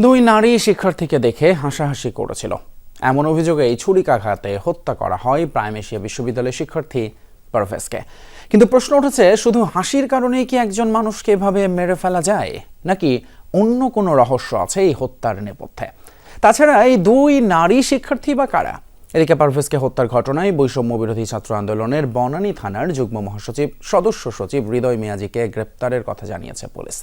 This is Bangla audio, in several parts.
দুই নারী শিক্ষার্থীকে দেখে হাসাহাসি করেছিল এমন অভিযোগে ছুরিকাঘাতে হত্যা করা হয় প্রাইম এশিয়া বিশ্ববিদ্যালয়ের শিক্ষার্থী পারভেজকে। কিন্তু প্রশ্ন উঠেছে, শুধু হাসির কারণেই কি একজন মানুষকে এভাবে মেরে ফেলা যায়, নাকি অন্য কোনো রহস্য আছে এই হত্যার নেপথ্যে? তাছাড়া এই দুই নারী শিক্ষার্থী বা কারা? এদিকে পারভেজকে হত্যার ঘটনায় বৈষম্য বিরোধী ছাত্র আন্দোলনের বনানী থানার যুগ্ম মহাসচিব সদস্য সচিব হৃদয় মিয়াজিকে গ্রেপ্তারের কথা জানিয়েছে পুলিশ।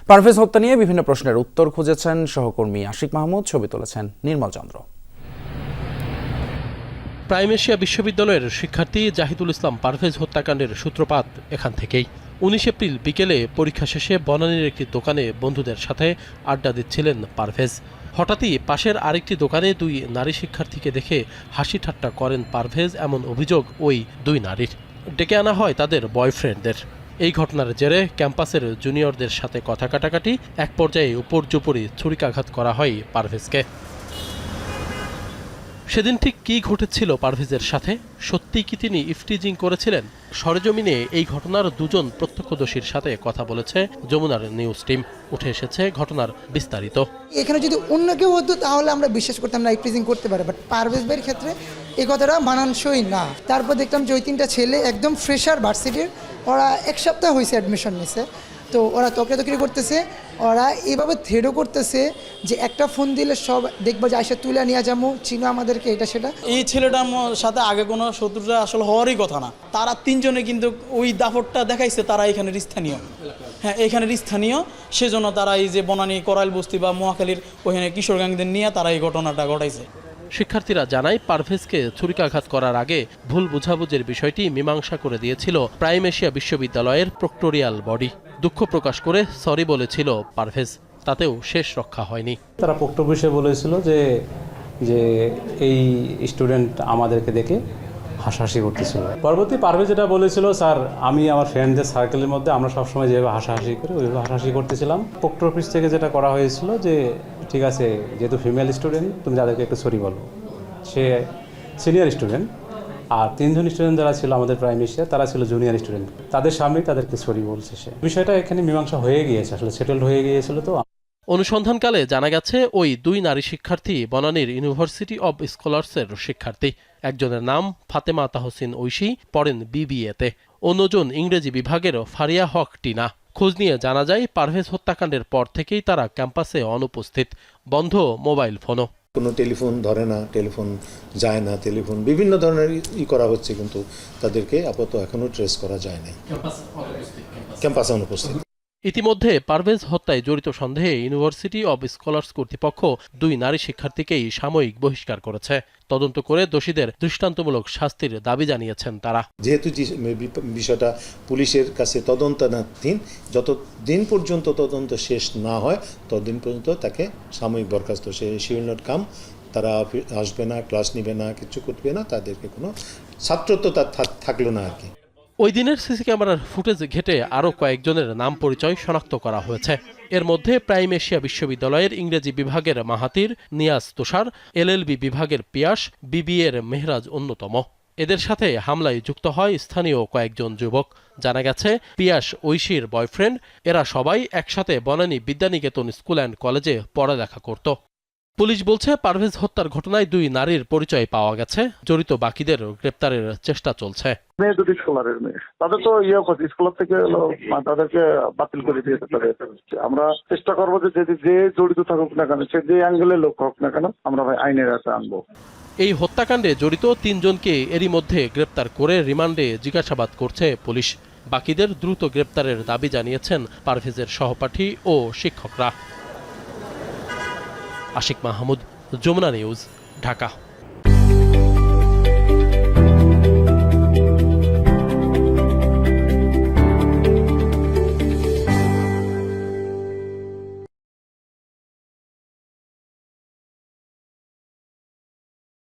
পারভেজ হত্যা নিয়ে বিভিন্ন প্রশ্নের উত্তর খুঁজেছেন সহকর্মী আশিক মাহমুদ, ছবি তুলেছেন নির্মল চন্দ্র। প্রাইম এশিয়া বিশ্ববিদ্যালয়ের শিক্ষার্থী জাহিদুল ইসলাম পারভেজ হত্যাকাণ্ডের সূত্রপাত এখান থেকেই। 19 এপ্রিল বিকেলে পরীক্ষা শেষে বনানীর একটি দোকানে বন্ধুদের সাথে আড্ডা দিচ্ছিলেন পারভেজ। হঠাৎই পাশের আরেকটি দোকানে দুই নারী শিক্ষার্থীকে দেখে হাসি ঠাট্টা করেন পারভেজ, এমন অভিযোগ ওই দুই নারীর। ডেকে আনা হয় তাদের বয়ফ্রেন্ডদের। এই ঘটনার জেরে ক্যাম্পাসের জুনিয়রদের সাথে কথা কাটাকাটি, এক পর্যায়ে উপর্যুপরি ছুরিকাঘাত করা হয় পারভেজকে। সেদিন ঠিক কী ঘটেছিল পারভেজের সাথে? সত্যিই কি তিনি ইফটিজিং করেছিলেন? সরেজমিনে এই ঘটনার দুজন প্রত্যক্ষদর্শীর সাথে কথা বলেছে যমুনার নিউজ টিম। উঠে এসেছে ঘটনার বিস্তারিত। এখানে যদি অন্য কেউ হতো তাহলে আমরা বিশ্বাস করতাম না ইফটিজিং করতে পারে, বাট পারভেজ ভাইয়ের ক্ষেত্রে এই কথাটা মানানসই না। তারপর দেখলাম যে ওই তিনটা ছেলে একদম ফ্রেশার ভার্সিটির, ওরা এক সপ্তাহ হয়েছে অ্যাডমিশন নিছে, তো ওরা তকরি করতেছে, ওরা এইভাবে থ্রেডও করতেছে যে একটা ফোন দিলে সব দেখবো যে আইসা তুলে নিয়ে যাবো, চিনো আমাদেরকে, এটা সেটা। এই ছেলেটার সাথে আগে কোনো শত্রুতা আসলে হওয়ারই কথা না। তারা তিনজনে কিন্তু ওই দাপটটা দেখাইছে তারা এখানের স্থানীয়, হ্যাঁ এখানের স্থানীয়, সেজন্য তারা এই যে বনানী করাইল বস্তি বা মহাখালীর ওখানে কিশোর গ্যাংদের নিয়ে তারা এই ঘটনাটা ঘটাইছে। শিক্ষার্থীরা জানায় পারভেজকে ছুরিকাঘাত করার আগে ভুল বুঝাবুঝির বিষয়টি মীমাংসা করে দিয়েছিল প্রাইম এশিয়া বিশ্ববিদ্যালয়ের প্রক্টোরিয়াল বডি। দুঃখ প্রকাশ করে সরি বলেছিল পারভেজ, তাতেও শেষ রক্ষা হয়নি। তারা পোক্ত বিষয়ে বলেছিল যে এই স্টুডেন্ট আমাদেরকে দেখে হাসাহাসি করতেছিল। পরবর্তী পারভেজ যেটা বলেছিল, স্যার আমি আমার ফ্রেন্ডদের সার্কেলের মধ্যে আমরা সবসময় যেভাবে হাসাহাসি করি ওইভাবে হাসাহাসি করতেছিলাম। পোক্ত অফিস থেকে যেটা করা হয়েছিল যে ঠিক আছে, যেহেতু ফিমেল স্টুডেন্ট তুমি তাদেরকে একটু সরি বলো। সে সিনিয়র স্টুডেন্ট, আর তিনজন স্টুডেন্ট যারা ছিল আমাদের প্রাইম এশিয়া তারা ছিল জুনিয়র স্টুডেন্ট, তাদের সামনেই তাদেরকে সরি বলছে সে। বিষয়টা এখানে মীমাংসা হয়ে গিয়েছে, আসলে সেটেলড হয়ে গিয়েছিল। তো অনুসন্ধানকালে জানা গেছে ওই দুই নারী শিক্ষার্থী বনানীর ইউনিভার্সিটি অব স্কলার্সের শিক্ষার্থী। একজনের নাম ফাতেমা তাহসিন ঐশী, পড়েন বিবিএতে। অন্যজন ইংরেজি বিভাগের ফারিয়া হক টিনা। খোঁজ নিয়ে জানা যায় পারভেজ হত্যাকাণ্ডের পর থেকেই তারা ক্যাম্পাসে অনুপস্থিত, বন্ধ মোবাইল ফোনও। কোনো টেলিফোন ধরে না, টেলিফোন যায় না, টেলিফোন বিভিন্ন ধরনের করা হচ্ছে, কিন্তু তাদেরকে আপাতত এখনও ট্রেস করা যায় নাই। ক্যাম্পাসে অনুপস্থিত। ইতিমধ্যে পারভেজ হত্যায় জড়িত সন্দেহে ইউনিভার্সিটি অব স্কলার্স কর্তৃপক্ষ দুই নারী শিক্ষার্থীকেই সাময়িক বহিষ্কার করেছে। তদন্ত করে দোষীদের দৃষ্টান্তমূলক শাস্তির দাবি জানিয়েছেন তারা। যেহেতু বিষয়টা পুলিশের কাছে তদন্তাধীন, যতদিন পর্যন্ত তদন্ত শেষ না হয় ততদিন পর্যন্ত তাকে সাময়িক বরখাস্ত, সে উইল নট কাম, তারা আসবে না, ক্লাস নিবে না, কিছু করবে না, তাদেরকে কোনো ছাত্রত্ব তার থাকলো না আর কি। ওই দিনের সিসি ক্যামেরার ফুটেজ ঘেটে আরও কয়েকজনের নাম পরিচয় শনাক্ত করা হয়েছে। এর মধ্যে প্রাইম এশিয়া বিশ্ববিদ্যালয়ের ইংরেজি বিভাগের মাহাতির, নিয়াজ তুষার, এলএলবি বিভাগের পিয়াস, বিবিএর মেহরাজ অন্যতম। এদের সাথে হামলায় যুক্ত হয় স্থানীয় কয়েকজন যুবক। জানা গেছে পিয়াস ঐশীর বয়ফ্রেন্ড। এরা সবাই একসাথে বনানী বিদ্যানিকেতন স্কুল অ্যান্ড কলেজে পড়ালেখা করত। পুলিশ বলছে পারভেজ হত্যার ঘটনায় দুই নারীর পরিচয় পাওয়া গেছে, জড়িত বাকিদের গ্রেপ্তারের চেষ্টা চলছে। মেয়ে দুটি স্কলারের মেয়ে, তাদের তো স্কুল থেকে তাদেরকে বাতিল করে দিয়েছে। আমরা চেষ্টা করবো যে জড়িত থাকুক না কেন, সে যে অ্যাঙ্গেলের লোক হোক না কেন, আমরা আইনের কাছে আনবো। এই হত্যাকাণ্ডে জড়িত তিনজনকে এরই মধ্যে গ্রেপ্তার করে রিমান্ডে জিজ্ঞাসাবাদ করছে পুলিশ। বাকিদের দ্রুত গ্রেপ্তারের দাবি জানিয়েছেন পারভেজের সহপাঠী ও শিক্ষকরা। আশিক মাহমুদ, যমুনা নিউজ, ঢাকা।